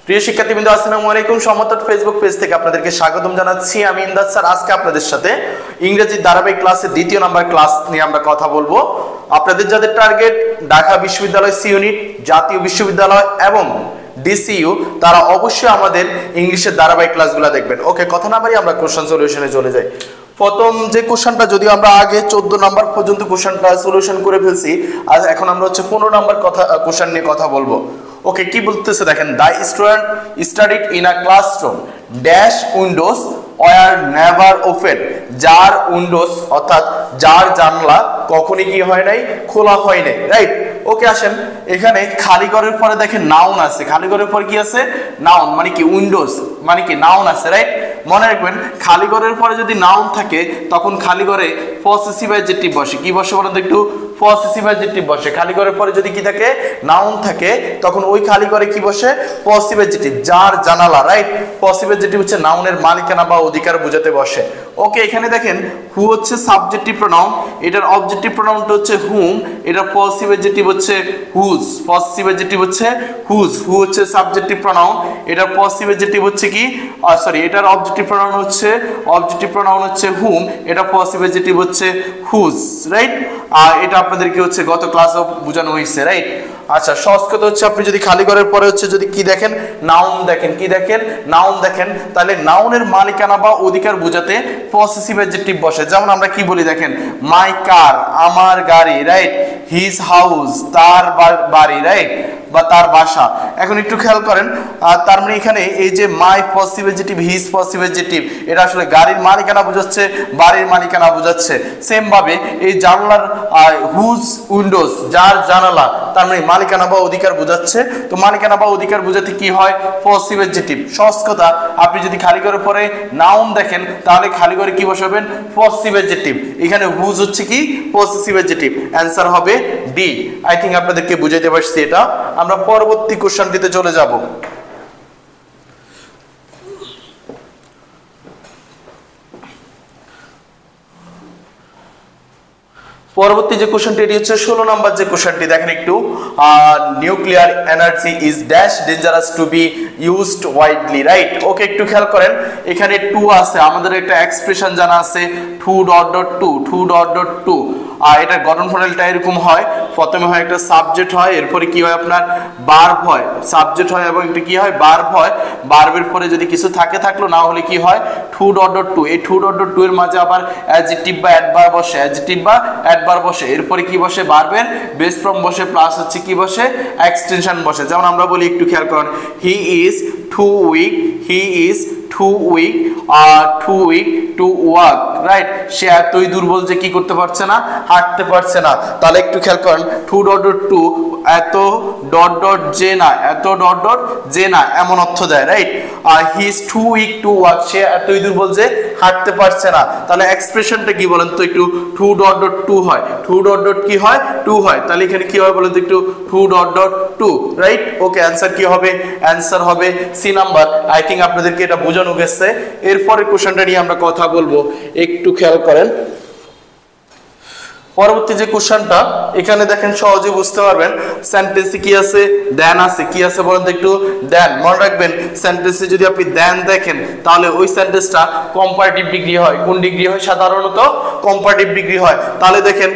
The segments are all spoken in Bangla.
প্রিয় শিক্ষার্থীবৃন্দ, আসসালামু আলাইকুম। সমতট ফেসবুক পেজ থেকে আপনাদেরকে স্বাগতম জানাচ্ছি। আমি ইমদাদ স্যার। আজকে আপনাদের সাথে ইংরেজি ধারাবাহিক ক্লাসের দ্বিতীয় নাম্বার ক্লাস নিয়ে আমরা কথা বলবো। আপনাদের যাদের টার্গেট ঢাকা বিশ্ববিদ্যালয় সি ইউনিট, জাতীয় বিশ্ববিদ্যালয় এবং ডিসিইউ, তারা অবশ্যই আমাদের ইংলিশের ধারাবাহিক ক্লাসগুলো দেখবেন। ওকে, কথা না বাড়িয়ে আমরা কোশ্চেন সলিউশনে চলে যাই। প্রথম যে কোশ্চেনটা, যদিও আমরা আগে 14 নাম্বার পর্যন্ত কোশ্চেনটা সলিউশন করে ফেলছি, আর এখন আমরা 15 নাম্বার কোশ্চেন নিয়ে কথা বলবো। ওকে, কি বলতেছে দেখেন, the student studied in a classroom dash Windows war never open. যার উইন্ডোজ অর্থাৎ যার জানলা কখনই কি হয় নাই, খোলা হয় নাই, রাইট। ওকে, আসেন এখানে খালি ঘরের পরে দেখেন নাউন আছে। খালি ঘরের পরে কি আছে? নাউন, মানে কি উইন্ডোজ মানে কি নাউন আছে, রাইট। মনে রাখবেন, খালি ঘরের পরে যদি নাউন থাকে তখন খালি ঘরে পসেসিভ অ্যাডজেক্টিভ বসে। কি বসে বলেন তো একটু? পসেসিভ অ্যাডজেক্টিভ বসে। খালি ঘরের পরে যদি কি থাকে, নাউন থাকে, তখন ওই খালি ঘরে কি বসে? Possessive adjective. যার জানালা, রাইট। পসেসিভ অ্যাডজেক্টিভ হচ্ছে নাউনের মালিকানা বা অধিকার বোঝাতে বসে। ওকে, এখানে দেখেন হু হচ্ছে সাবজেক্টিভ প্রোনাউন, এটার অবজেক্টিভ প্রোনাউনটা হচ্ছে হুম, এটার পসেসিভ অ্যাডজেক্টিভ হচ্ছে হুজ। পসেসিভ অ্যাডজেক্টিভ হচ্ছে হুজ। হু হচ্ছে সাবজেক্টিভ প্রোনাউন, এটার পসেসিভ অ্যাডজেক্টিভ হচ্ছে কি, সরি, এটার অবজেক্টিভ প্রোনাউন হচ্ছে হুম, এটা পসেসিভ অ্যাডজেক্টিভ হচ্ছে হুজ, রাইট। আর এটা আপনাদেরকে হচ্ছে গত ক্লাসে বোঝানো হয়েছে, রাইট। আচ্ছা, সংস্কৃত হচ্ছে আপনি যদি খালি ঘরের পরে হচ্ছে যদি কি দেখেন, নাউন দেখেন, কি দেখেন, নাউন দেখেন, তাহলে নাউনের মালিকানা বা অধিকার বোঝাতে পসেসিভ অ্যাডজেক্টিভ বসে। যেমন আমরা কি বলি দেখেন, মাই কার, আমার গাড়ি, রাইট। হিজ হাউস, তার বাড়ি, রাইট, বা তার বাসা। এখন একটু খেয়াল করেন, তার মানে এখানে এই যে my possessive adjective, his possessive adjective, এটা আসলে গাড়ির মালিকানা বোঝাচ্ছে, বাড়ির মালিকানা বোঝাচ্ছে। সেম ভাবে এই জানলার হুজ উইন্ডোজ, যার জানালা, তার মানে মালিকানা বা অধিকার বোঝাচ্ছে। তো মালিকানা বা অধিকার বোঝাতে কি হয়? Possessive adjective. সহজ কথা, আপনি যদি খালি ঘরের পরে নাউন দেখেন তাহলে খালি ঘরে কি বসাবেন? Possessive adjective. এখানে হুজ হচ্ছে কি? Possessive adjective. অ্যান্সার হবে ডি। আই থিঙ্ক আপনাদেরকে বুঝাইতে পারছি এটা। আমরা পরবর্তী কোশ্চেনটিতে চলে যাব। পরবর্তী যে কোশ্চেনটি, এটি হচ্ছে 16 নাম্বার যে কোশ্চেনটি। দেখেন একটু, nuclear energy is dash dangerous to be used widely, right. Okay, একটু খেয়াল করেন, এখানে টু আছে, আমাদের একটা এক্সপ্রেশন জানা আছে, too dot dot to, too dot dot to. আর এটার গঠন প্রণালীটা এরকম হয়, প্রথমে হয় একটা সাবজেক্ট হয়, এরপরে কি হয় আপনার ভার্ব হয়। সাবজেক্ট হয় এবং এটা কি হয়? ভার্ব হয়। ভার্বের পরে যদি কিছু থাকলো, না হলে কি হয়? Two dot dot two. এই টু ডট ডট টু এর মাঝে আবার অ্যাডজেক্টিভ বা অ্যাডভার্ব বসে, অ্যাডজেক্টিভ বা অ্যাডভার্ব বসে। এরপরে কি বসে? ভার্বের বেস ফর্ম বসে, প্লাস হচ্ছে কি বসে? এক্সটেনশন বসে। যেমন আমরা বলি, একটু খেয়াল করুন, he is too weak, he is too weak to walk, right. সে এতই দুর্বল যে কি করতে পারছে না, হাঁটতে পারছে না। তাহলে একটু খেয়াল করেন, টু ডট ডট টু, এত ডট ডট যে না, এত ডট ডট যে না, এমন অর্থ দেয়, রাইট। আর he is too weak to walk, সে এতই দুর্বল যে হাঁটতে পারছে না। তাহলে এক্সপ্রেশনটা কি বলেন তো একটু? টু ডট ডট টু হয়, টু ডট ডট কি হয়? টু হয়। তাহলে এখানে কি হয় বলেন তো একটু? Too dot dot to, right. Okay, answer কি হবে? অ্যান্সার হবে সি নাম্বার। আই থিঙ্ক আপনাদেরকে এটা বোঝানো গেছে। এরপরে কোশ্চেনটা নিয়ে আমরা কথা বলবো, একটু খেয়াল করেন। পরবর্তী যে কোশ্চেনটা, এখানে দেখেন সহজে বুঝতে পারবেন, সেন্টেন্সে কি আছে? দেন আছে। কি আছে বলেন তো একটু? দেন। মনে রাখবেন, সেন্টেন্সে যদি আপনি দেন দেখেন তাহলে ওই সেন্টেন্সটা কম্পারেটিভ ডিগ্রি হয়। কোন ডিগ্রি হয়? সাধারণত কম্পারেটিভ ডিগ্রি হয়। তাহলে দেখেন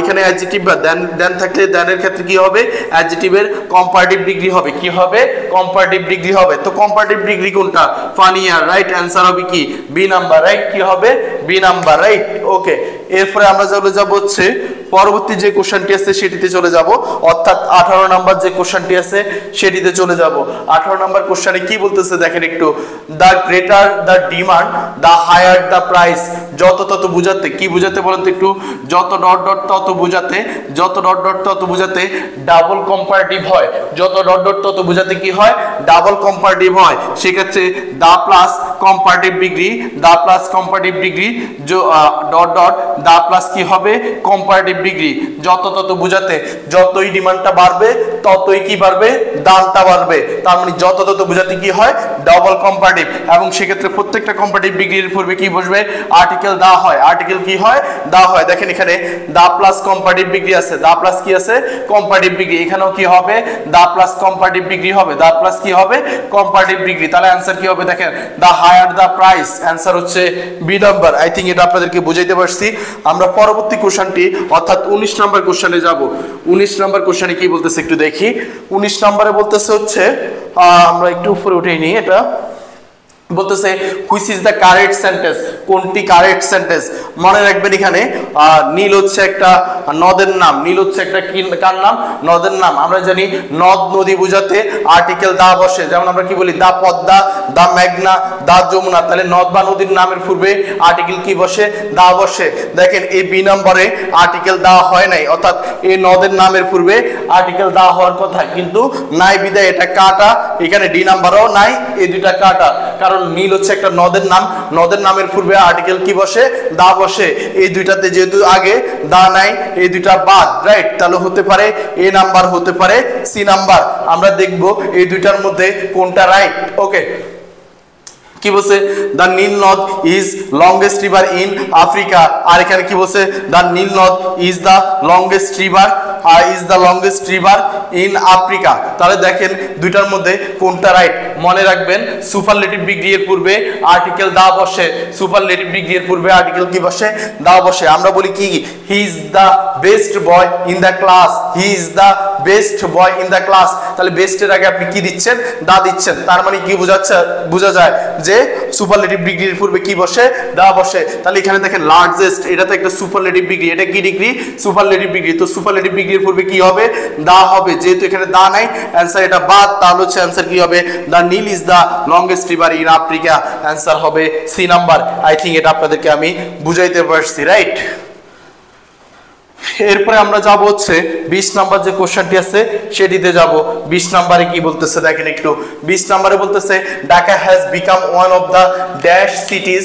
এখানে অ্যাডজেক্টিভ বা দেন থাকলে দেনের ক্ষেত্রে কি হবে? অ্যাডজেক্টিভের কম্পারেটিভ ডিগ্রি হবে। কি হবে? কম্পারেটিভ ডিগ্রি হবে। তো কম্পারেটিভ ডিগ্রি কোনটা? Funnier, right. অ্যান্সার হবে কি? B number, right. কি হবে? B number, right. ওকে, এরপরে আমরা চলে যাব হচ্ছে পরবর্তী যে কোশ্চেনটি আছে সেটিতে চলে যাব, অর্থাৎ 18 নাম্বার যে কোশ্চেনটি আছে সেটিতে চলে যাব। 18 নাম্বার কোশ্চেনে কি বলতেছে দেখেন একটু, the greater the demand the higher the price. যত তত বুঝাতে, কি বুঝাতে বলেন তো একটু? যত ডট ডট তত বুঝাতে, যত ডট ডট তত বুঝাতে ডাবল কম্পারেটিভ হয়। যত ডট ডট তত বুঝাতে কি হয়? ডাবল কম্পারেটিভ হয়। সেক্ষেত্রে the plus comparative degree, the plus comparative degree dot dot the plus কি হবে? কম্পারেটিভ ডিগ্রি, যত তত বুঝাতে যতই ডিমান্ডটা বাড়বে ততই কি বাড়বে, দামটা বাড়বে। তার মানে যত তত বুঝাতে কি হয়, ডাবল কম্পারেটিভ, এবং সেক্ষেত্রে প্রত্যেকটা কম্পারেটিভ ডিগ্রির পূর্বে কি বসবে, আর্টিকেল দা হয়। আর্টিকেল কি হয়, দা হয়। দেখেন এখানে দা প্লাস কম্পারেটিভ ডিগ্রি আছে, দা প্লাস কি আছে, কম্পারেটিভ ডিগ্রি। এখানেও কি হবে, দা প্লাস কম্পারেটিভ ডিগ্রি হবে, দা প্লাস কি হবে, কম্পারেটিভ ডিগ্রি। তাহলে অ্যান্সার কি হবে, দেখেন দা হায়ার দা প্রাইস, অ্যান্সার হচ্ছে বি নাম্বার। আই থিঙ্ক এটা আপনাদেরকে বুঝাইতে পারছি। আমরা পরবর্তী কোশ্চেনটি অর্থাৎ 19 নম্বর কোশ্চেনে যাব। 19 নম্বর কোশ্চেনে কি বলতেছে একটু দেখি। 19 নম্বরে বলতেছে হচ্ছে, আমরা একটু উপরে উঠে নিই, এটা বলতেছে which is the correct sentence, কোনটি কারেক্ট সেন্টেন্স। মনে রাখবেন এখানে নীল হচ্ছে একটা নদের নাম, নীল হচ্ছে একটা কার নাম, নদের নাম। আমরা জানি নদ নদী বুঝাতে আর্টিকেল দা বসে, যেমন আমরা কি বলি, দা পদ্মা, দা মেঘনা, দা যমুনা। তাহলে নদ বা নদীর নামের পূর্বে আর্টিকেল কি বসে, দা বসে। দেখেন এই বি নম্বরে আর্টিকেল দা হয় নাই, অর্থাৎ এই নদের নামের পূর্বে আর্টিকেল দা হওয়ার কথা কিন্তু নাই, বিদায় এটা কাটা। এখানে ডি নাম্বারও নাই, এই দুইটা কাটা, কারণ নীল হচ্ছে একটা নদের নাম, নদের নামের পূর্বে আর্টিকেল কি বসে, দা বসে। এই দুইটাতে যেহেতু আগে দা নাই, এই দুইটা বাদ, রাইট। তাহলে হতে পারে এ নাম্বার, হতে পারে সি নাম্বার। আমরা দেখব এই দুইটার মধ্যে কোনটা রাইট। ওকে, কি বলছে, দ্য নীল নদ is longest river in Africa. আর এখানে কি বলছে, দ্য নীল নদ is the longest river, is the longest river in Africa. তাহলে দেখেন দুইটার মধ্যে কোনটা রাইট। মনে রাখবেন সুপারলেটিভ ডিগ্রি এর পূর্বে আর্টিকেল দা বসে, সুপারলেটিভ ডিগ্রি এর পূর্বে আর্টিকেল কি বসে, দা বসে। আমরা বলি কি, he is the best boy in the class, he is the best boy in the class. তাহলে বেস্টের আগে আপনি কি দিচ্ছেন, দা দিচ্ছেন। তার মানে কি বোঝাচ্ছে, বোঝা যায় যে সুপারলেটিভ ডিগ্রির পূর্বে কি বসে, দা বসে। তাহলে এখানে দেখেন লার্জেস্ট, এটা তো একটা সুপারলেটিভ ডিগ্রি, এটা কি ডিগ্রি, সুপারলেটিভ ডিগ্রি। তো সুপারলেটিভ ডিগ্রির পূর্বে কি হবে, দা হবে। যেহেতু এখানে দা নাই, অ্যান্সার এটা বাদ। তাহলে হচ্ছে অ্যান্সার কি হবে, the Nile is the longest river in Africa. Answer হবে সি নাম্বার। আই থিঙ্ক এটা আপনাদেরকে আমি বুঝাইতে পারছি, রাইট। এরপরে আমরা যাব হচ্ছে 20 নাম্বার যে কোশ্চেনটি আছে সেটিতে যাব। 20 নম্বরে কি বলতেছে দেখেন একটু। 20 নম্বরে বলতেছে Dhaka has become one of the dash cities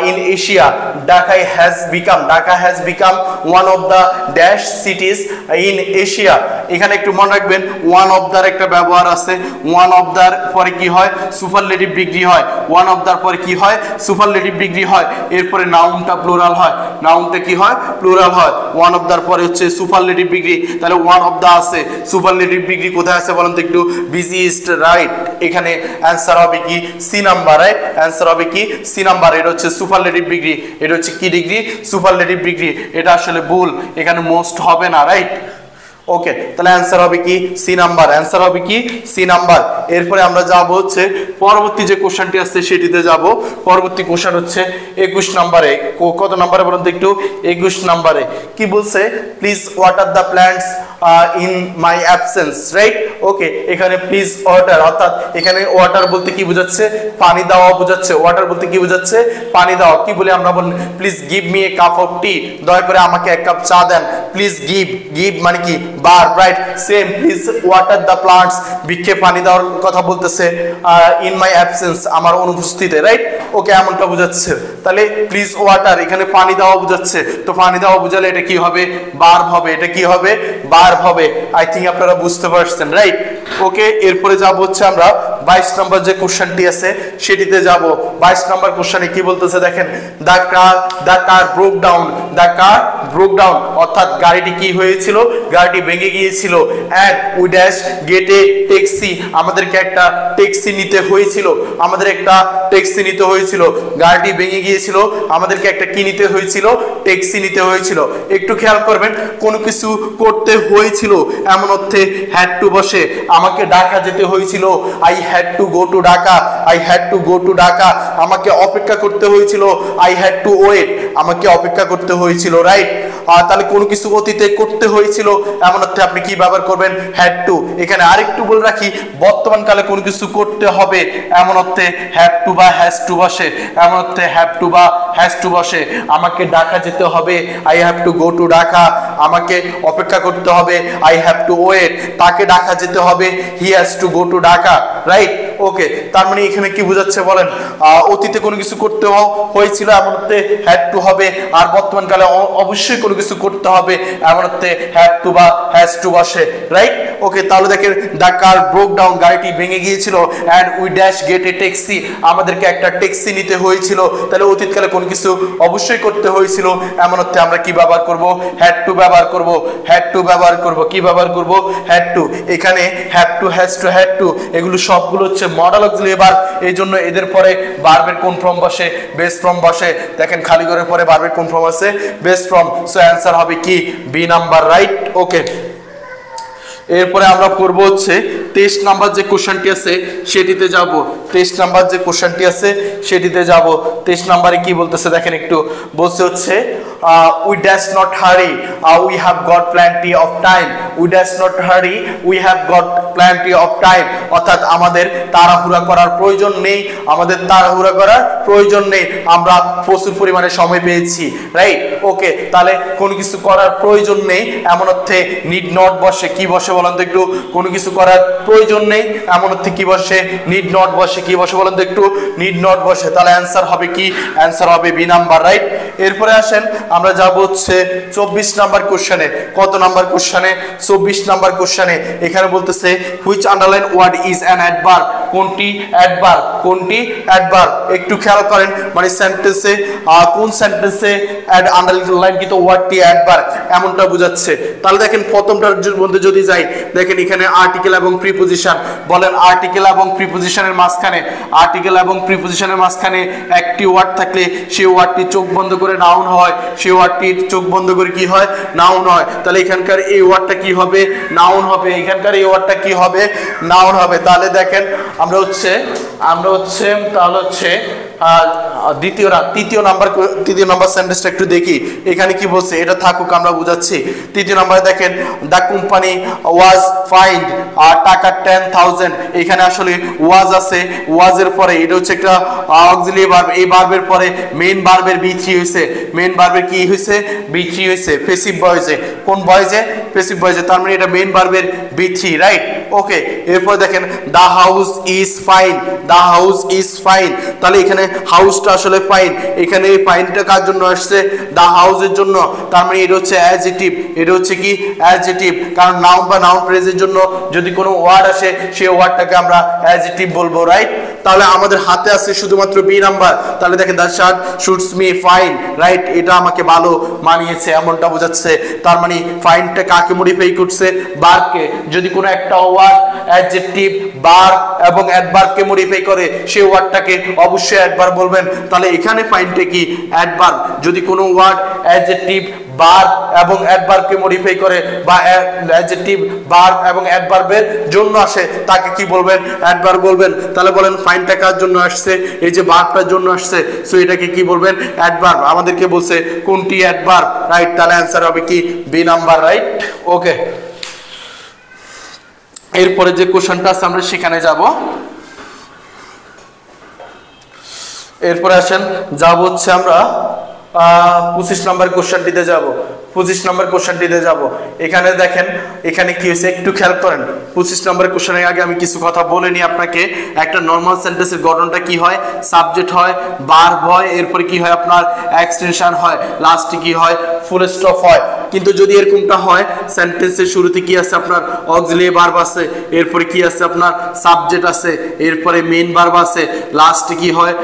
in Asia. Dhaka has become one of the dash cities in Asia. এখানে একটু মনে রাখবেন ওয়ান অফ দ্যার একটা ব্যবহার আছে। ওয়ান অফ দ্যার পরে কি হয়, সুপারলেটিভ ডিগ্রি হয়। ওয়ান অফ দ্যার পরে কি হয়, সুপারলেটিভ ডিগ্রি হয়। এরপরে নাউনটা প্লুরাল হয়, নাউনটা কি হয়, প্লুরাল হয়। ওয়ান অফ তারপরে হচ্ছে সুপারলেটিভ ডিগ্রি। তাহলে ওয়ান অফ দা আছে, সুপারলেটিভ ডিগ্রি কোথায় আছে বলেন তো একটু, বিজিএস্ট, রাইট। এখানে অ্যান্সার হবে কি, সি নাম্বার, রাইট। অ্যান্সার হবে কি, সি নাম্বার। এটা হচ্ছে সুপারলেটিভ ডিগ্রি, এটা হচ্ছে কি ডিগ্রি, সুপারলেটিভ ডিগ্রি। এটা আসলে ভুল, এখানে মোস্ট হবে না, রাইট। ওকে, তাহলে অ্যান্সার হবে কি, সি নাম্বার। অ্যান্সার হবে কি, সি নাম্বার। এরপরে আমরা যাব হচ্ছে পরবর্তী যে কোশ্চেনটি আছে সেটিতে যাব। পরবর্তী কোশ্চেন হচ্ছে 21 নম্বরে। কত নম্বরে বলুন তো একটু, 21 নম্বরে কি বলছে, please water the plants in my absence, right. Okay, এখানে প্লিজ ওয়াটার, অর্থাৎ এখানে ওয়াটার বলতে কি বোঝাচ্ছে, পানি দেওয়া বোঝাচ্ছে। ওয়াটার বলতে কি বোঝাচ্ছে, পানি দেওয়া। কি বলে আমরা বলি, please give me a cup of tea, দয়া করে আমাকে এক কাপ চা দেন। প্লিজ গিভ, গিভ মানে কি, বার, right. Same, please water the plants, বৃক্ষে পানি দেওয়ার কথা বলতেছে ইন মাই অ্যাবসেন্স, আমার অনুপস্থিতিতে, রাইট। ওকে, এমনটা বোঝাচ্ছে। তাহলে প্লিজ ওয়াটার এখানে পানি দেওয়া বোঝাচ্ছে। তো পানি দেওয়া বোঝালে এটা কি হবে, বার্ব হবে। এটা কি হবে, বার্ব হবে। আই থিঙ্ক আপনারা বুঝতে পারছেন, রাইট। ওকে, এরপরে যাব হচ্ছে আমরা 22 নম্বর যে কোশ্চেনটি আছে সেটিতে যাব। 22 নম্বর কোশ্চেনে কি বলতেছে দেখেন, the car broke down, the car broke down, অর্থাৎ গাড়িটি কি হয়েছিল, গাড়িটি ভেঙে গিয়েছিল। And we dash get a taxi, আমাদেরকে একটা ট্যাক্সি নিতে হয়েছিল, আমাদের একটা ট্যাক্সি নিতে হয়েছিল। গাড়িটি ভেঙে গিয়েছিল, আমাদেরকে একটা কি নিতে হয়েছিল, ট্যাক্সি নিতে হয়েছিল। একটু খেয়াল করবেন, কোনো কিছু করতে হয়েছিল এমন অর্থে হ্যাড টু বসে। আমাকে ঢাকা যেতে হয়েছিল, I had to go to Dhaka, I had to go to Dhaka. আমাকে অপেক্ষা করতে হয়েছিল, আই হ্যাড টু ওয়েট, আমাকে অপেক্ষা করতে হয়েছিল, রাইট। তাহলে কোনো কিছু অতীতে করতে হয়েছিল এমন অর্থে আপনি কি ব্যবহার করবেন, হ্যাড টু। এখানে আরেকটু বলে রাখি, বর্তমান কালে কোনো কিছু করতে হবে এমন অর্থে হ্যাভ টু বা হ্যাজ টু বসে, এমন অর্থে হ্যাভ টু বা হ্যাজ টু বসে। আমাকে ঢাকা যেতে হবে, I have to go to Dhaka. আমাকে অপেক্ষা করতে হবে, আই হ্যাভ টু ওয়েট। তাকে ঢাকা যেতে হবে, he has to go to Dhaka, right. Okay, তার মানে এখানে কি বোঝাচ্ছে বলেন, অতীতে কোনো কিছু করতে হয়েছিল এমন অর্থে হ্যাড টু হবে, আর বর্তমান কালে অবশ্যই কোনো কিছু করতে হবে এমন অর্থে হ্যাড টু বা হ্যাজ টু বসে, রাইট? ওকে, তাহলে দেখেন দ্য কার ব্রোক ডাউন, গাড়িটি ভেঙে গিয়েছিল, and we dash get a taxi, আমাদেরকে একটা ট্যাক্সি নিতে হয়েছিল। তাহলে অতীতকালে কোনো কিছু অবশ্যই করতে হয়েছিল এমন অর্থে আমরা কি ব্যবহার করব, হ্যাড টু ব্যবহার করব, হ্যাড টু ব্যবহার করব, কি ব্যবহার করব, হ্যাড টু। এখানে have to, has to, had to এগুলো সবগুলো হচ্ছে মডেল অক্সিলারি ভার্ব, এই জন্য এদের পরে ভার্বের কোন ফর্ম বসে, বেস ফর্ম বসে। দেখেন খালি ঘরের পরে ভার্বের কোন ফর্ম আছে, বেস ফর্ম। সো অ্যান্সার হবে কি বি নাম্বার, রাইট? ওকে, এরপরে আমরা করব হচ্ছে 23 নাম্বার যে কোশ্চেনটি আছে সেটিতে যাব। 23 নাম্বার যে কোশ্চেনটি আছে সেটিতে যাব। 23 নাম্বারে কি বলতেছে দেখেন একটু, বলছে হচ্ছে we dash not hurry, we have got plenty of time. We dash not hurry, we have got plenty of time, অর্থাৎ আমাদের তাড়াহুড়া করার প্রয়োজন নেই, আমাদের তাড়াহুড়া করার প্রয়োজন নেই, আমরা প্রচুর পরিমাণে সময় পেয়েছি, রাইট? ওকে, তাহলে কোনো কিছু করার প্রয়োজন নেই এমন অর্থে নিড নট বসে, কি বসে বলেন তো একটু, কোনো কিছু করার প্রয়োজন নেই এমন অর্থে কি বসে, নিড নট বসে, কি বসে বলেন তো একটু, নিড নট বসে। তাহলে অ্যান্সার হবে কি, অ্যান্সার হবে বি নাম্বার, রাইট? এরপরে আসেন আমরা যাব হচ্ছে 24 নাম্বার কোশ্চেনে। কত নাম্বার কোশ্চেনে? 24 নাম্বার কোশ্চেনে। এখানে বলতেছে which underline word is an adverb, কোনটি অ্যাডভার্ব, কোনটি অ্যাডভার্ব। একটু খেয়াল করেন, মানে সেন্টেন্সে কোন সেন্টেন্সে আন্ডারলাইনকৃত ওয়ার্ডটি অ্যাডভার্ব এমনটা বোঝাচ্ছে। তাহলে দেখেন প্রথমটার মধ্যে যদি যাই, দেখেন এখানে আর্টিকেল এবং প্রিপোজিশন, বলেন আর্টিকেল এবং প্রিপোজিশনের মাঝখানে, আর্টিকেল এবং প্রিপোজিশনের মাঝখানে একটি ওয়ার্ড থাকলে সেই ওয়ার্ডটি চোখ বন্ধ করে নাউন হয়, সেই ওয়ার্ডটি চোখ বন্ধ করে কি হয়, নাউন হয়। তাহলে এখানকার এই ওয়ার্ডটা কি হবে, নাউন হবে, এখানকার এই ওয়ার্ডটা কি হবে, নাউন হবে। তাহলে দেখেন আমরা হচ্ছে তাহলে হচ্ছে তৃতীয় নাম্বার সেন্টেন্সটা একটু দেখি। এখানে কি বলছে, এটা থাকুক আমরা বুঝাচ্ছি। তৃতীয় নাম্বারে দেখেন দ্য কোম্পানি ওয়াজ ফাইন্ড, টাকা 10,000, এখানে আসলে ওয়াজ আছে, ওয়াজের পরে এটা হচ্ছে একটা অক্সিলারি ভার্ব, এই ভার্বের পরে মেইন ভার্বের বি3 হইছে, মেইন ভার্বের কি হইছে, বি3 হইছে, প্যাসিভ ভয়েসে, কোন ভয়েসে, প্যাসিভ ভয়েসে, তার মানে এটা মেইন ভার্বের বি3, রাইট? ওকে, এরপর দেখেন the house is fine, the house is fine, তাহলে এখানে হাউসটা আসলে ফাইন, এখানে এই ফাইনটা কার জন্য আসছে, দ্য হাউসের জন্য, তার মানে এটা হচ্ছে অ্যাডজেক্টিভ, এটা হচ্ছে কি অ্যাডজেক্টিভ, কারণ নাউন বা নাউন ফ্রেজের জন্য যদি কোনো ওয়ার্ড আসে সেই ওয়ার্ডটাকে আমরা অ্যাডজেক্টিভ বলবো, রাইট? তাহলে আমাদের হাতে আছে শুধুমাত্র বি নাম্বার। তাহলে দেখেন the shirt suits me fine, right? এটা আমাকে ভালো মানিয়েছে এমনটা বোঝাচ্ছে। তার মানে ফাইনটা কাকে মডিফাই করছে, ভার্বকে। যদি কোনো একটা ওয়ার্ড অ্যাডজেক্টিভ, ভার্ব এবং অ্যাডভার্বকে মডিফাই করে সেই ওয়ার্ডটাকে অবশ্যই অ্যাডভার্ব বলবেন। তাহলে এখানে ফাইনটা কি, অ্যাডভার্ব। যদি কোনো ওয়ার্ড অ্যাডজেক্টিভ, ভার্ব এবং অ্যাডভার্বকে মডিফাই করে বা অ্যাডজেক্টিভ, ভার্ব এবং অ্যাডভার্বের জন্য আসে তাকে কি বলবেন, অ্যাডভার্ব বলবেন। তাহলে বলেন ফাইনটা কার জন্য আসছে, এই যে ভার্বটার জন্য আসছে, সো এটাকে কি বলবেন, অ্যাডভার্ব। আমাদেরকে বলছে কোনটি অ্যাডভার্ব, রাইট? তাহলে অ্যান্সার হবে কি বি নাম্বার, রাইট? ওকে, এরপরে যে কোশ্চেনটা আছে আমরা সেখানে যাব। এরপরে আসেন যাব হচ্ছে আমরা 25 নম্বর কোশ্চেনটিতে যাব। 25 নম্বর কোশ্চেনটিতে যাব। এখানে দেখেন এখানে কি হয়েছে একটু খেয়াল করেন। 25 নম্বর কোশ্চেনের আগে আমি কিছু কথা বলে নিই আপনাকে। একটা নরমাল সেন্টেন্সের গঠনটা কি হয়, সাবজেক্ট হয়, ভার্ব হয়, এরপরে কি হয় আপনার এক্সটেনশন হয়, লাস্টে কি হয় ফুল স্টপ হয়। কিন্তু যদি এরকমটা হয় সেন্টেন্সের শুরুতে কি আছে আপনার অক্সিলারি ভার্ব আছে, এরপরে কি আছে আপনার সাবজেক্ট আছে, এরপরে মেইন ভার্ব আছে, লাস্টে কি হয়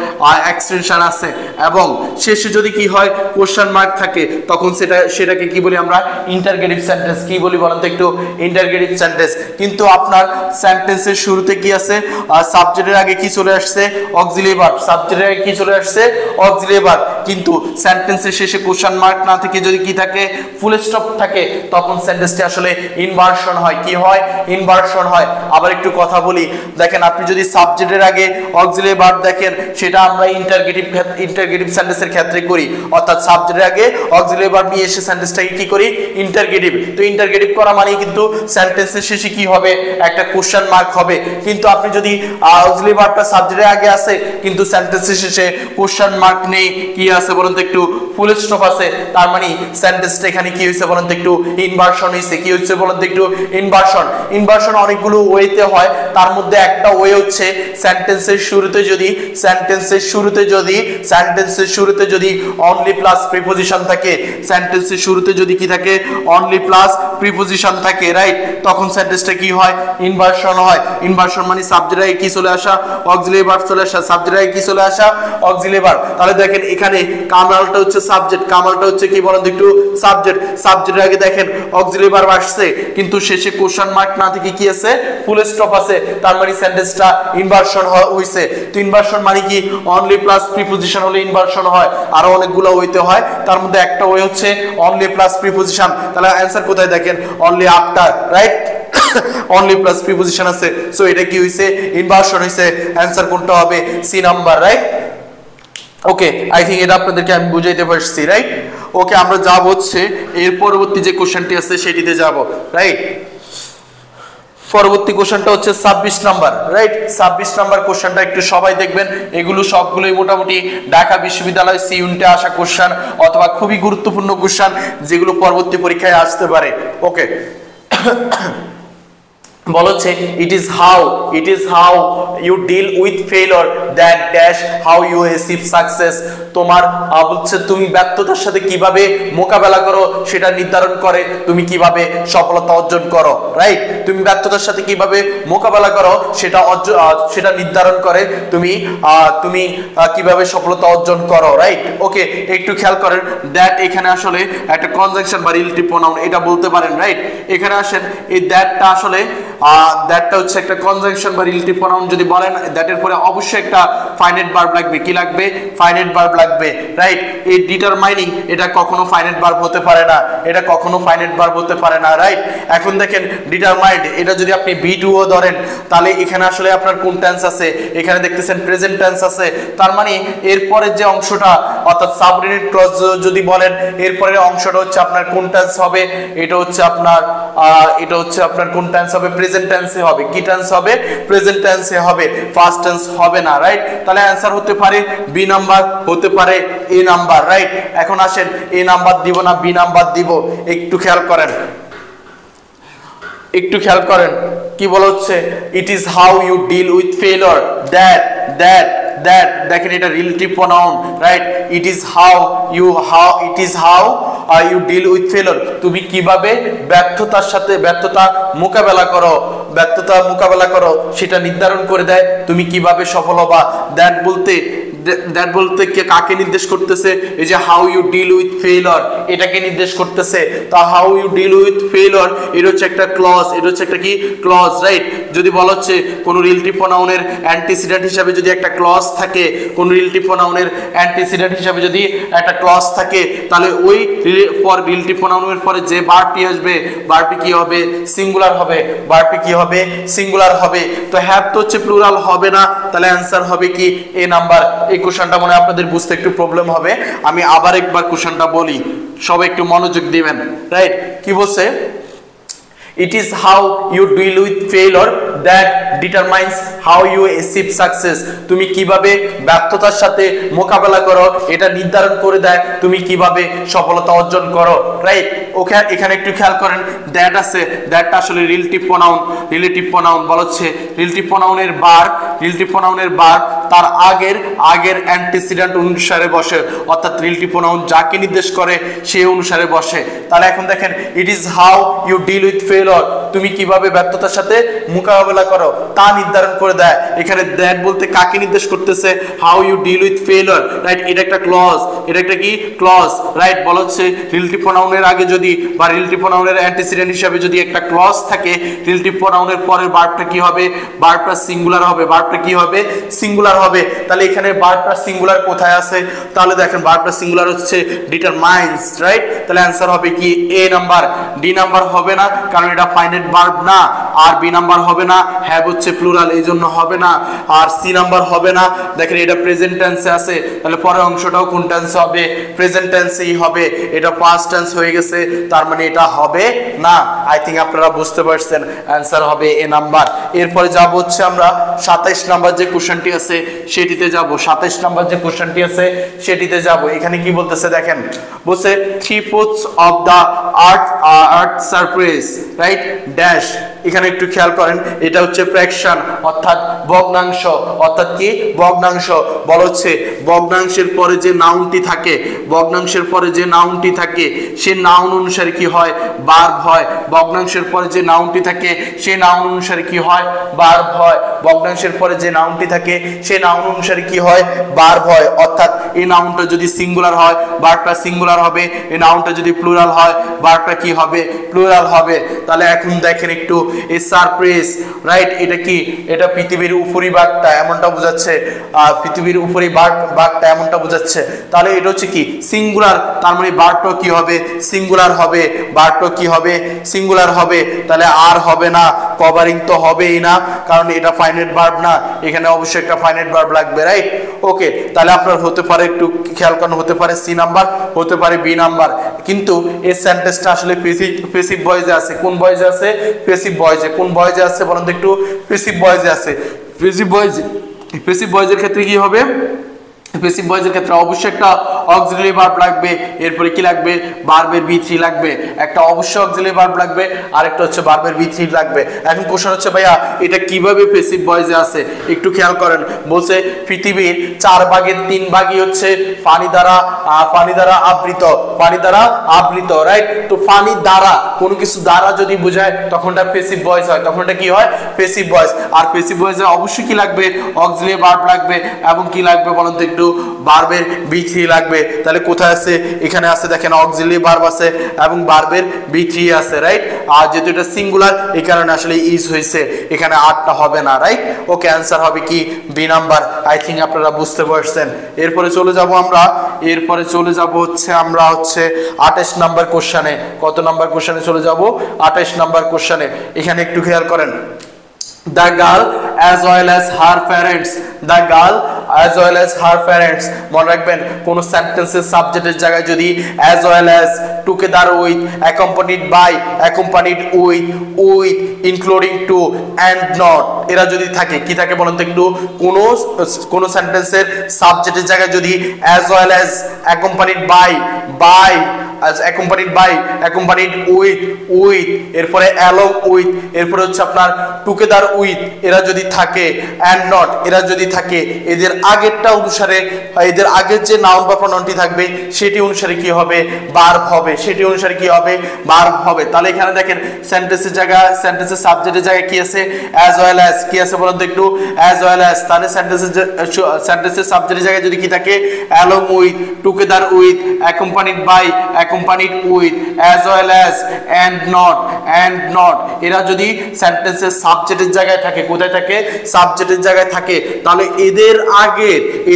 এক্সটেনশন আছে, এবং শেষে যদি কি হয় কোশ্চেন মার্ক থাকে তখন সেটাকে কি বলি আমরা ইন্টারগেটিভ সেন্টেন্স। কি বলি বলেন তো একটু, ইন্টারগেটিভ সেন্টেন্স। কিন্তু আপনার সেন্টেন্সের শুরুতে কি আছে, সাবজেক্টের আগে কি চলে আসছে অক্সিলারি ভার্ব, সাবজেক্টের আগে কি চলে আসছে অক্সিলারি ভার্ব। কিন্তু সেন্টেন্সের শেষে কোশ্চেন মার্ক না থেকে যদি কি থাকে ফুল স্টপ থাকে তখন সেন্টেন্সটি আসলে ইনভার্সন হয়। কি হয়, ইনভার্সন হয়। আবার একটু কথা বলি, দেখেন আপনি যদি সাবজেক্টের আগে অক্সিলারি ভার্ব দেখেন সেটা আমরা ইন্টারগেটিভ সেন্টেন্সের ক্ষেত্রে করি, অর্থাৎ সাবজেক্টের আগে অক্সিলারি ভার্ব নিয়ে এসে সেন্টেন্সটাকে কি করি ইন্টারগেটিভ। তো ইন্টারগেটিভ করা মানে কিন্তু সেন্টেন্সের শেষে কি হবে একটা কোশ্চেন মার্ক হবে। কিন্তু আপনি যদি অক্সিলারি ভার্বটা সাবজেক্টের আগে আছে কিন্তু সেন্টেন্সের শেষে কোশ্চেন মার্ক নেই, কি আছে বলুন তো একটু ফুল স্টপ আছে, তার মানে সেন্টেন্সটা এখানে কি হয়েছে বলেন তো একটু? ইনভার্সন হয়েছে। কি হচ্ছে বলেন তো একটু? ইনভার্সন। ইনভার্সন অনেকগুলো ওয়েতে হয়, তার মধ্যে একটা ওয়ে হচ্ছে সেন্টেন্সের শুরুতে যদি অনলি প্লাস প্রিপোজিশন থাকে, সেন্টেন্সের শুরুতে যদি কি থাকে? অনলি প্লাস প্রিপোজিশন থাকে, রাইট? তখন সেন্টেন্সটা কি হয়? ইনভার্সন হয়। ইনভার্সন মানে সাবজেক্টের আগে কি চলে আসা? অক্সিলারি ভার্ব চলে আসা। সাবজেক্টের আগে কি চলে আসা? Auxiliary verb. তাহলে দেখেন এখানে কামালটা হচ্ছে সাবজেক্ট, কামালটা হচ্ছে কি বলেন তো একটু? সাবজেক্ট। সাবজেক্টের আগে দেখেন অক্সিলারি ভার্ব আসছে, কিন্তু শেষে কোশ্চেন মার্ক না থেকে কি আছে? ফুল স্টপ আছে। তার মানে সেন্টেন্সটা ইনভার্সন হইছে। তো ইনভার্সন মানে কি? অনলি প্লাস প্রিপোজিশন হলে ইনভার্সন হয়। আরো অনেকগুলো ওয়েতে হয়, তার মধ্যে একটা ওয়ে হচ্ছে অনলি প্লাস প্রিপোজিশন। তাহলে অ্যানসার কোথায় দেখেন? Only after, right? Only plus preposition আছে, সো এটা কি হইছে? ইনভার্সন হইছে। অ্যানসার কোনটা হবে? C number, right? Okay, I think এটা আপনাদেরকে আমি বুঝাইতে পারছি, রাইট? ওকে, আমরা যাব হচ্ছে এর পরবর্তী যে কোশ্চেনটি আছে সেটিতে যাব, রাইট? পরবর্তী কোশ্চেনটা হচ্ছে 26 নাম্বার, রাইট? 26 নাম্বার কোশ্চেনটা একটু সবাই দেখবেন। এগুলো সবগুলোই মোটামুটি ঢাকা বিশ্ববিদ্যালয় সি ইউনিটে আসা কোশ্চেন, অথবা খুবই গুরুত্বপূর্ণ কোশ্চেন যেগুলো পরবর্তী পরীক্ষায় আসতে পারে। ওকে, বলছে it is how you deal with failure that dash how you achieve success। তোমার বলছে তুমি ব্যর্থতার সাথে কিভাবে মোকাবেলা করো সেটা নির্ধারণ করে তুমি কিভাবে সফলতা অর্জন করো, রাইট? তুমি ব্যর্থতার সাথে কিভাবে মোকাবেলা করো সেটা নির্ধারণ করে তুমি কিভাবে সফলতা অর্জন করো, রাইট? ওকে, একটু খেয়াল করেন দ্যাট এখানে আসলে একটা কনজাংশন বা রিলেটিভ প্রোনাউন এটা বলতে পারেন, রাইট? এখানে আসেন এই দ্যাটটা আসলে দ্যাটটা হচ্ছে একটা কনজাংশন বা রিলেটিভ প্রোনাউন। যদি বলেন দ্যাটের পরে অবশ্যই একটা ফাইনাইট ভার্ব লাগবে। কি লাগবে? ফাইনাইট ভার্ব লাগবে, রাইট? এই ডিটারমাইনিং এটা কখনো ফাইনাইট ভার্ব হতে পারে না, এটা কখনো ফাইনাইট ভার্ব হতে পারে না, রাইট? এখন দেখেন ডিটারমাইন্ড, এটা যদি আপনি B2ও ধরেন তাহলে এখানে আসলে আপনার কোন টেন্স আছে? এখানে দেখতেছেন প্রেজেন্ট টেন্স আছে। তার মানে এরপরে যে অংশটা অর্থাৎ সাবঅর্ডিনেট ক্লজ যদি বলেন এরপরের অংশটা হচ্ছে আপনার কোন টেন্স হবে? এটা হচ্ছে আপনার কোন টেন্স হবে? প্রেজেন্ট টেন্সে হবে। কি টেন্স হবে? প্রেজেন্ট টেন্সে হবে, ফার্স্ট টেন্স হবে না, রাইট? তাহলে অ্যানসার হতে পারে বি নাম্বার, হতে পারে এ নাম্বার, রাইট? এখন আসেন এ নাম্বার দিব না বি নাম্বার দিব, একটু খেয়াল করেন কি বলা হচ্ছে? It is how you deal with failure that দেখেন এটা relative pronoun, right? It is how you deal with failure, তুমি কিভাবে ব্যর্থতা মোকাবেলা করো সেটা নির্ধারণ করে দেয় তুমি কিভাবে সফল হবা। দ্যাট বলতে কাকে নির্দেশ করতেছে? এই যে how you deal with failure এটাকে নির্দেশ করতেছে। তা how you deal with failure এটা হচ্ছে একটা ক্লজ, এটা হচ্ছে একটা কি ক্লজ, রাইট? যদি বলা হচ্ছে কোন রিলেটিভ প্রোনাউনের অ্যান্টিসিডেন্ট হিসাবে যদি একটা ক্লজ থাকে, কোন রিলেটিভ প্রোনাউনের অ্যান্টিসিডেন্ট হিসাবে যদি একটা ক্লজ থাকে, তাহলে ওই রিলেটিভ প্রোনাউনের পরে যে ভার্বটি আসবে ভার্বটি কি হবে? সিঙ্গুলার হবে। তো হ্যাভ তো হচ্ছে প্লুরাল হবে না, তাহলে অ্যানসার হবে কি? এ নাম্বার। এই কোশ্চেনটা মনে হয় আপনাদের বুঝতে একটু প্রবলেম হবে, আমি আবার একবার কোশ্চেনটা বলি, সবাই একটু মনোযোগ দিবেন, রাইট? কি বলছে? It is how you deal with failure that determines how you achieve success। তুমি কিভাবে ব্যর্থতার সাথে মোকাবেলা করো এটা নির্ধারণ করে দেয় তুমি কিভাবে সফলতা অর্জন করো, রাইট? ওকে, এখানে একটু খেয়াল করেন দ্যাট আছে, দ্যাটটা আসলে রিলেটিভ প্রোনাউন বলা হচ্ছে রিলেটিভ প্রোনাউনের বার তার আগের অ্যান্টিসিডেন্ট অনুসারে বসে, অর্থাৎ রিলেটিভ প্রোনাউন যাকে নির্দেশ করে সেই অনুসারে বসে। তাহলে এখন দেখেন it is how you deal with failure, তুমি কিভাবে ব্যর্থতার সাথে মোকাবেলা করো তা নির্ধারণ করে দেয়। এখানে দ্যাট বলতে কাকে নির্দেশ করতেছে? How you deal with failure, right? এটা একটা ক্লজ, এটা একটা কি ক্লজ, রাইট? বলা হচ্ছে রিলেটিভ প্রোনাউনের আগে যদি বা রিলেটিভ প্রোনাউনের অ্যান্টিসিডেন্ট হিসাবে যদি একটা ক্লজ থাকে, রিলেটিভ প্রোনাউনের পরের ভার্বটা কি হবে? ভার্বটা সিঙ্গুলার হবে। ভার্বটা কি হবে? সিঙ্গুলার হবে। তাহলে এখানে ভার্বটা সিঙ্গুলার কোথায় আছে? তাহলে দেখেন ভার্বটা সিঙ্গুলার হচ্ছে ডিটারমাইন্স, রাইট? তাহলে অ্যানসার হবে কি? এ নাম্বার। ডি নাম্বার হবে না, কারণ এটা ফাইনাইট ভার্ব না। আর বি নাম্বার হবে না, হ্যাভ হচ্ছে প্লুরাল এই জন্য হবে না। আর সি নাম্বার হবে না, দেখেন এটা প্রেজেন্ট টেন্সে আছে, তাহলে পরের অংশটাও কোন টেন্সে হবে? প্রেজেন্ট টেন্সেই হবে। এটা পাস্ট টেন্স হয়ে গেছে, তার মানে এটা হবে না। আই থিংক আপনারা বুঝতে পারছেন, অ্যানসার হবে এ নাম্বার। এরপরে যাব হচ্ছে আমরা 27 28 নাম্বার যে কোশ্চেনটি আছে সেটিতে যাব, 27 নাম্বার যে কোশ্চেনটি আছে সেটিতে যাব। এখানে কি বলতেছে দেখেন, বলছে 3/4 of the earth surface right dash. এখানে একটু খেয়াল করেন, এটা হচ্ছে ফ্র্যাকশন অর্থাৎ ভগ্নাংশ, অর্থাৎ কি ভগ্নাংশ। বলা হচ্ছে ভগ্নাংশের পরে যে নাউনটি থাকে, ভগ্নাংশের পরে যে নাউনটি থাকে সে নাউন অনুসারে কি হয়, ভার্ব হয়। ভগ্নাংশের পরে যে নাউনটি থাকে সে নাউন অনুসারে কি হয়, ভার্ব হয়। ভগ্নাংশের পরে যে নাউনটি থাকে সে নাউন অনুসারে কি হয়, ভার্ব হয়। অর্থাৎ এই নাউনটা যদি সিঙ্গুলার হয় ভার্বটা সিঙ্গুলার হবে, এই নাউনটা যদি প্লুরাল হয় ভার্বটা কি হবে, প্লুরাল হবে। তাহলে এখন দেখেন একটু এই সারফেস রাইট, এটা কি, এটা পৃথিবীর উপরিভাগটা এমনটা বোঝাচ্ছে, পৃথিবীর উপরিভাগটা এমনটা বোঝাচ্ছে। তাহলে এটা হচ্ছে কি সিঙ্গুলার, তার মানে ভার্বটা কি হবে, সিঙ্গুলার হবে। ভার্বটা কি হবে, সিঙ্গুলার হবে। তাহলে আর হবে না, কভারিং তো হবেই না, কারণ এটা ফাইনাইট ভার্ব না, এখানে অবশ্যই একটা ফাইনাইট ভার্ব লাগবে রাইট। ওকে, তাহলে আপনার হতে পারে, একটু খেয়াল করেন, হতে পারে সি নাম্বার, হতে পারে বি নাম্বার। কিন্তু এই সেন্টেন্সটা আসলে প্যাসিভ ভয়েসে আছে। কোন ভয়েসে আছে, প্যাসিভ ভয়েসে। কোন ভয়েসে আছে বলেন তো একটু, প্যাসিভ ভয়েসে আছে। প্যাসিভ ভয়েসের ক্ষেত্রে কি হবে, প্যাসিভ ভয়েসের ক্ষেত্রে অবশ্যই একটা অক্সিলারি ভার্ব লাগবে, এরপরে কি লাগবে, ভার্বের V3 লাগবে। একটা অবশ্যই অক্সিলারি ভার্ব লাগবে, আরেকটা হচ্ছে ভার্বের V3 লাগবে। এখন কোশ্চেন হচ্ছে ভাইয়া এটা কিভাবে প্যাসিভ ভয়েসে আছে, একটু খেয়াল করেন। বলছে পৃথিবীর 4 ভাগের 3 ভাগই হচ্ছে পানি দ্বারা আবৃত, পানি দ্বারা আবৃত রাইট। তো পানি দ্বারা, কোনো কিছু দ্বারা যদি বোঝায় তখন এটা প্যাসিভ ভয়েস হয়, তখন এটা কি হয়, প্যাসিভ ভয়েস। আর প্যাসিভ ভয়েসে অবশ্যই কি লাগবে, অক্সিলারি ভার্ব লাগবে, এবং কি লাগবে বলেন তো একটু, ভার্বের V3 লাগবে। তাহলে কোথায় আছে, এখানে আছে দেখেন, অক্সিলারি ভার্ব আছে এবং ভার্বের V3 আছে রাইট। আর যেহেতু এটা সিঙ্গুলার এই কারণে আসলে ইজ হয়েছে, এখানে আটটা হবে না রাইট। ওকে, অ্যান্সার হবে কি বি নাম্বার। আই থিঙ্ক আপনারা বুঝতে পারছেন। এরপরে চলে যাব আমরা, এরপরে চলে যাব হচ্ছে আমরা হচ্ছে 28 নাম্বার কোশ্চেনে। কত নাম্বার কোশ্চেনে চলে যাব, 28 নাম্বার কোশ্চেনে। এখানে একটু খেয়াল করেন, the girl as well as her parents, the girl as well as her parents। মনে রাখবেন কোন সেন্টেন্সের সাবজেক্টের জায়গায় যদি as well as, together with, accompanied by, accompanied with, including to, and not এরা যদি থাকে, কি থাকে বলেন তো একটু, কোন সেন্টেন্সের সাবজেক্টের জায়গায় যদি as well as, accompanied by, as accompanied by, accompanied with, এরপরে along with, এরপরে হচ্ছে আপনার together with এরা যদি থাকে, and not এরা যদি থাকে, এদের আগেরটা অনুসারে, এদের আগের যে নাউন বা প্রনাউনটি থাকবে সেটি অনুসারে কি হবে, ভার্ব হবে। সেটি অনুসারে কি হবে, ভার্ব হবে। তাহলে এখানে দেখেন সেন্টেন্সের জায়গা, সেন্টেন্সের সাবজেক্টের জায়গায় কি আছে, as well as, কি আছে বলেন তো একটু, as well as। তাহলে সেন্টেন্সের সাবজেক্টের জায়গায় যদি কি থাকে, along with, together with, accompanied by, accompanied with, as well as, and not এরা যদি সেন্টেন্সের সাবজেক্টের জায়গায় থাকে, কোথায় থাকে, সাবজেক্টের জায়গায় থাকে, তাহলে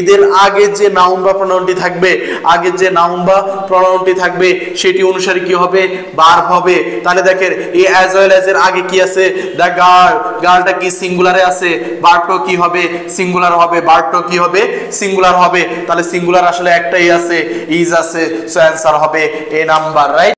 এদের আগে যে নাউন বা প্রনাউনটি থাকবে, আগের যে নাউন বা প্রনাউনটি থাকবে সেটি অনুসারে কি হবে, ভার্ব হবে। তাহলে দেখেন এই as well as এর আগে কি আছে, the girl, গার্লটা কি সিঙ্গুলারে আছে, ভার্বটা কি হবে, সিঙ্গুলার হবে। ভার্বটা কি হবে, সিঙ্গুলার হবে। তাহলে সিঙ্গুলার আসলে একটাই আছে, ইজ আছে। সো অ্যানসার হবে এ নাম্বার রাইট।